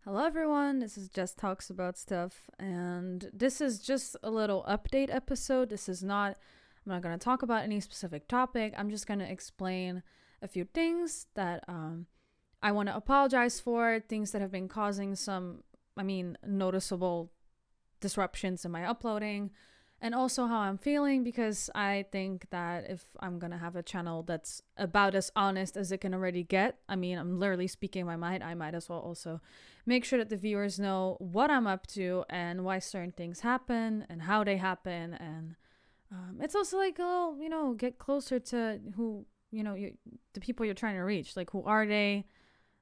Hello, everyone. This is Just Talks About Stuff, and this is just a little update episode. I'm not going to talk about any specific topic. I'm just going to explain a few things that I want to apologize for, things that have been causing noticeable disruptions in my uploading, and also how I'm feeling because I think that if I'm gonna have a channel that's about as honest as it can already get, I'm literally speaking my mind, I might as well also make sure that the viewers know what I'm up to and why certain things happen and how they happen. And it's also like a little, get closer to the people you're trying to reach. Like, who are they?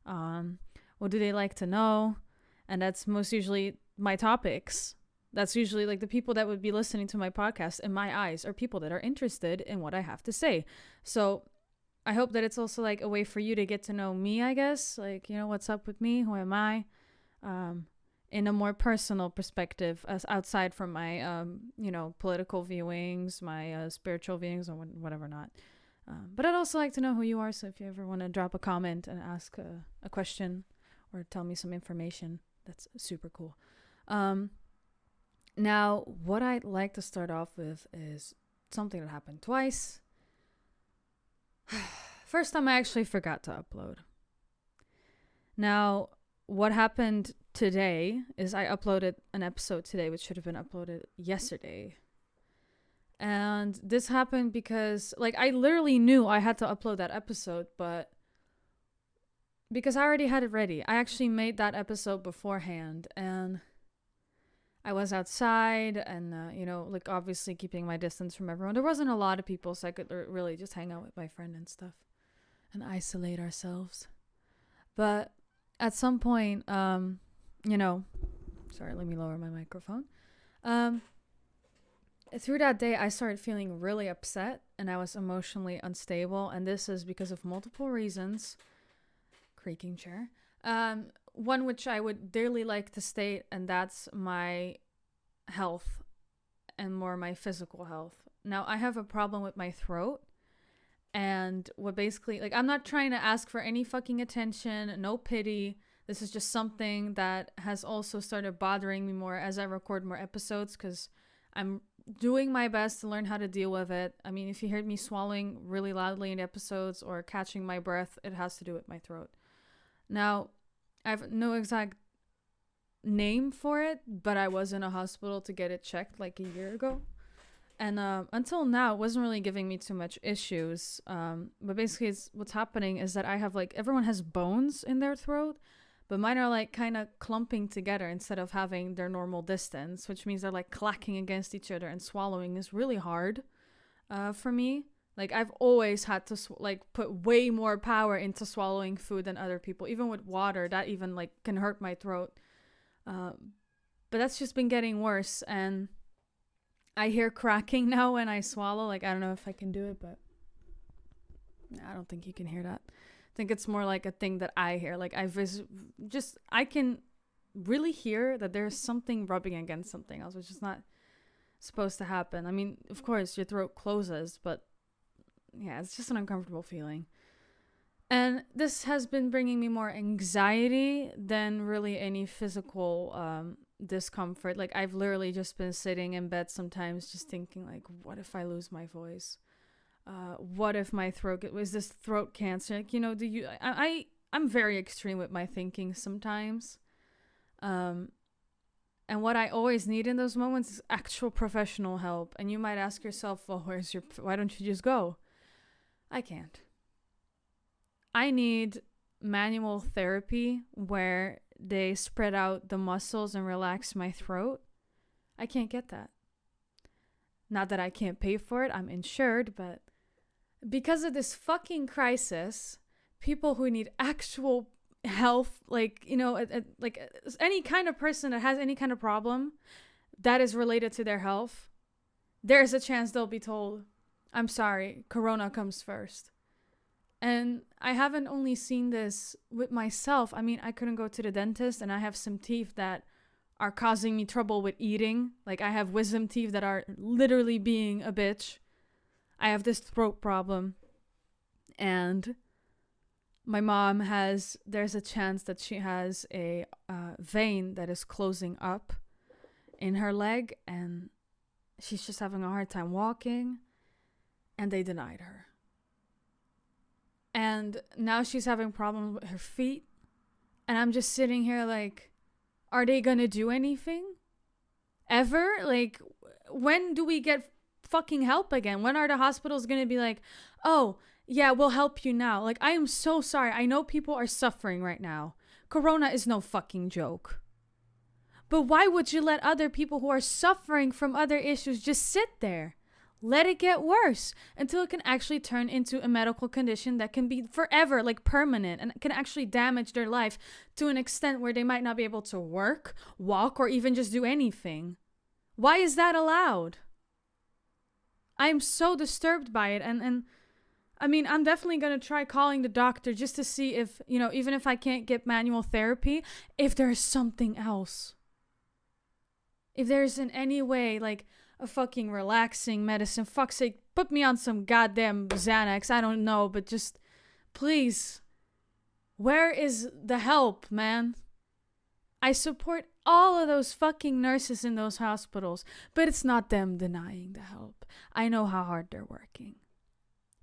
What do they like to know? And that's most usually my topics. That's usually like the people that would be listening to my podcast in my eyes are people that are interested in what I have to say. So I hope that it's also like a way for you to get to know me, I guess. Like, what's up with me? Who am I? In a more personal perspective, as outside from my, political viewings, my spiritual viewings, or whatever not. But I'd also like to know who you are. So if you ever want to drop a comment and ask a question or tell me some information, that's super cool. Now, what I'd like to start off with is something that happened twice. First time I actually forgot to upload. Now, what happened today is I uploaded an episode today, which should have been uploaded yesterday. And this happened because, I literally knew I had to upload that episode, but because I already had it ready. I actually made that episode beforehand, and I was outside and, obviously keeping my distance from everyone. There wasn't a lot of people, so I could really just hang out with my friend and stuff and isolate ourselves. But at some point, sorry, let me lower my microphone. Through that day, I started feeling really upset and I was emotionally unstable. And this is because of multiple reasons. Creaking chair. One which I would dearly like to state, and that's my health and more my physical health. Now, I have a problem with my throat, and what basically, I'm not trying to ask for any fucking attention, no pity. This is just something that has also started bothering me more as I record more episodes, because I'm doing my best to learn how to deal with it. I mean, if you heard me swallowing really loudly in episodes or catching my breath, it has to do with my throat. Now, I have no exact name for it, but I was in a hospital to get it checked like a year ago. And until now, it wasn't really giving me too much issues. But basically, what's happening is that I have everyone has bones in their throat, but mine are kind of clumping together instead of having their normal distance, which means they're clacking against each other, and swallowing is really hard for me. I've always had to put way more power into swallowing food than other people. Even with water, that even can hurt my throat. But that's just been getting worse, and I hear cracking now when I swallow. I don't know if I can do it, but I don't think you can hear that. I think it's more like a thing that I hear. I can really hear that there's something rubbing against something else, which is not supposed to happen. I mean, of course, your throat closes, but yeah, it's just an uncomfortable feeling. And this has been bringing me more anxiety than really any physical discomfort. I've literally just been sitting in bed sometimes just thinking, what if I lose my voice? What if my throat is this throat cancer? I'm very extreme with my thinking sometimes. And what I always need in those moments is actual professional help. And you might ask yourself, well, why don't you just go? I can't. I need manual therapy where they spread out the muscles and relax my throat. I can't get that. Not that I can't pay for it, I'm insured, but because of this fucking crisis, people who need actual health, any kind of person that has any kind of problem that is related to their health, there's a chance they'll be told, I'm sorry, Corona comes first. And I haven't only seen this with myself. I mean, I couldn't go to the dentist, and I have some teeth that are causing me trouble with eating. I have wisdom teeth that are literally being a bitch. I have this throat problem. And My mom there's a chance that she has a vein that is closing up in her leg, and she's just having a hard time walking, and they denied her. And now she's having problems with her feet, and I'm just sitting here like, are they gonna do anything? Ever? Like, when do we get fucking help again? When are the hospitals gonna be like, oh, yeah, we'll help you now? Like, I am so sorry. I know people are suffering right now. Corona is no fucking joke. But why would you let other people who are suffering from other issues just sit there? Let it get worse until it can actually turn into a medical condition that can be forever, like permanent, and can actually damage their life to an extent where they might not be able to work, walk, or even just do anything. Why is that allowed? I am so disturbed by it. And I mean, I'm definitely going to try calling the doctor just to see if, even if I can't get manual therapy, if there's something else. If there's in any way, like, a fucking relaxing medicine. Fuck's sake, put me on some goddamn Xanax. I don't know, but just, please. Where is the help, man? I support all of those fucking nurses in those hospitals, but it's not them denying the help. I know how hard they're working.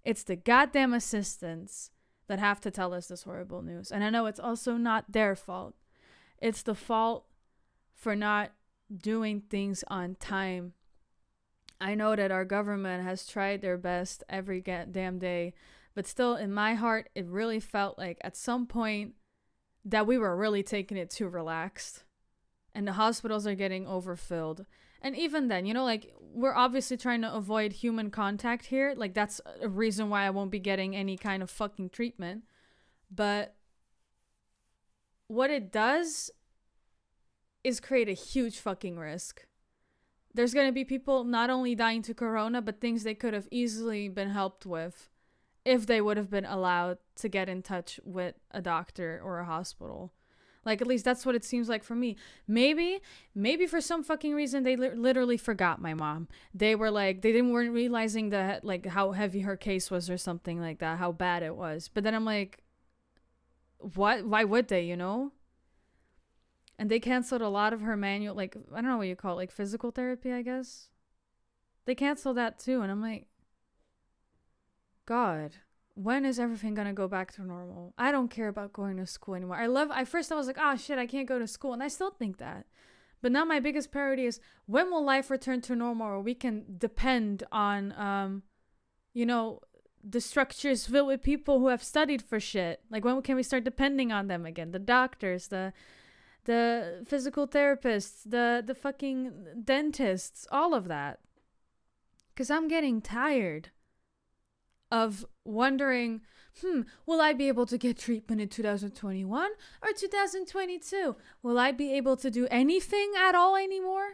It's the goddamn assistants that have to tell us this horrible news. And I know it's also not their fault. It's the fault for not doing things on time. I know that our government has tried their best every damn day, but still in my heart, it really felt like at some point that we were really taking it too relaxed, and the hospitals are getting overfilled. And even then, like, we're obviously trying to avoid human contact here. Like, that's a reason why I won't be getting any kind of fucking treatment. But what it does is create a huge fucking risk. There's going to be people not only dying to corona, but things they could have easily been helped with if they would have been allowed to get in touch with a doctor or a hospital. Like, at least that's what it seems like for me. Maybe for some fucking reason, they literally forgot my mom. They were like, weren't realizing that, like, how heavy her case was or something like that, how bad it was. But then I'm like, what? Why would they, And they canceled a lot of her manual, like, I don't know what you call it, like physical therapy, I guess. They canceled that too. And I'm like, God, when is everything going to go back to normal? I don't care about going to school anymore. At first I was like, oh shit, I can't go to school. And I still think that. But now my biggest priority is, when will life return to normal where we can depend on, the structures filled with people who have studied for shit? Like, when can we start depending on them again? The doctors, the physical therapists, the fucking dentists, all of that. Because I'm getting tired of wondering, will I be able to get treatment in 2021 or 2022? Will I be able to do anything at all anymore?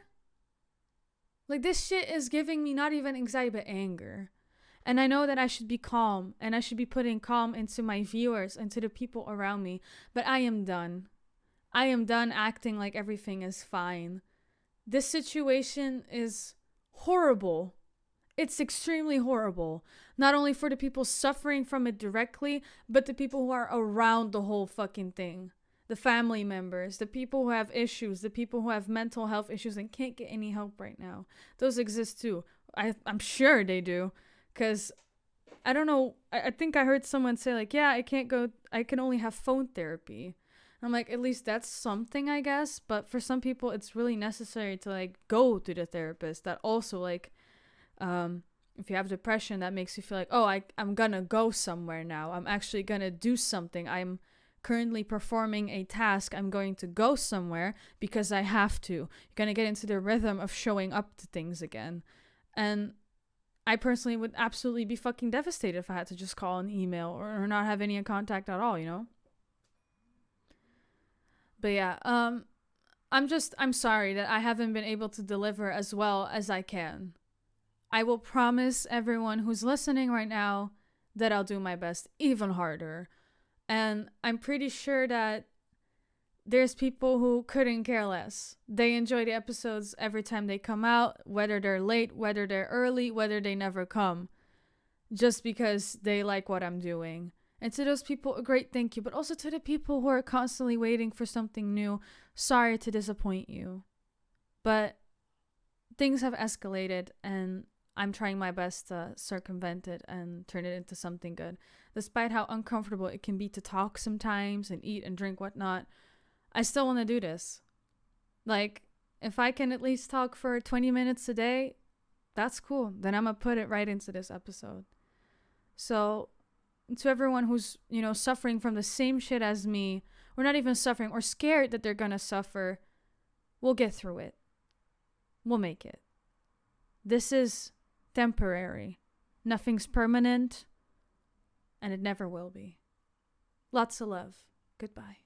Like, this shit is giving me not even anxiety, but anger. And I know that I should be calm, and I should be putting calm into my viewers and to the people around me, but I am done. I am done acting like everything is fine. This situation is horrible. It's extremely horrible. Not only for the people suffering from it directly, but the people who are around the whole fucking thing. The family members, the people who have issues, the people who have mental health issues and can't get any help right now. Those exist too. I'm sure they do. Because, I don't know, I think I heard someone say, like, yeah, I can only have phone therapy. I'm like, at least that's something, I guess. But for some people, it's really necessary to, like, go to the therapist. That also, like, if you have depression, that makes you feel like, oh, I'm gonna go somewhere now. I'm actually gonna do something. I'm currently performing a task. I'm going to go somewhere because I have to. You're gonna get into the rhythm of showing up to things again. And I personally would absolutely be fucking devastated if I had to just call an email or not have any contact at all, But yeah, I'm sorry that I haven't been able to deliver as well as I can. I will promise everyone who's listening right now that I'll do my best even harder. And I'm pretty sure that there's people who couldn't care less. They enjoy the episodes every time they come out, whether they're late, whether they're early, whether they never come, just because they like what I'm doing. And to those people, a great thank you. But also to the people who are constantly waiting for something new, sorry to disappoint you. But things have escalated, and I'm trying my best to circumvent it and turn it into something good. Despite how uncomfortable it can be to talk sometimes and eat and drink whatnot, I still want to do this. Like, if I can at least talk for 20 minutes a day, that's cool. Then I'm going to put it right into this episode. So, to everyone who's, suffering from the same shit as me, or not even suffering, or scared that they're going to suffer, we'll get through it. We'll make it. This is temporary. Nothing's permanent, and it never will be. Lots of love. Goodbye.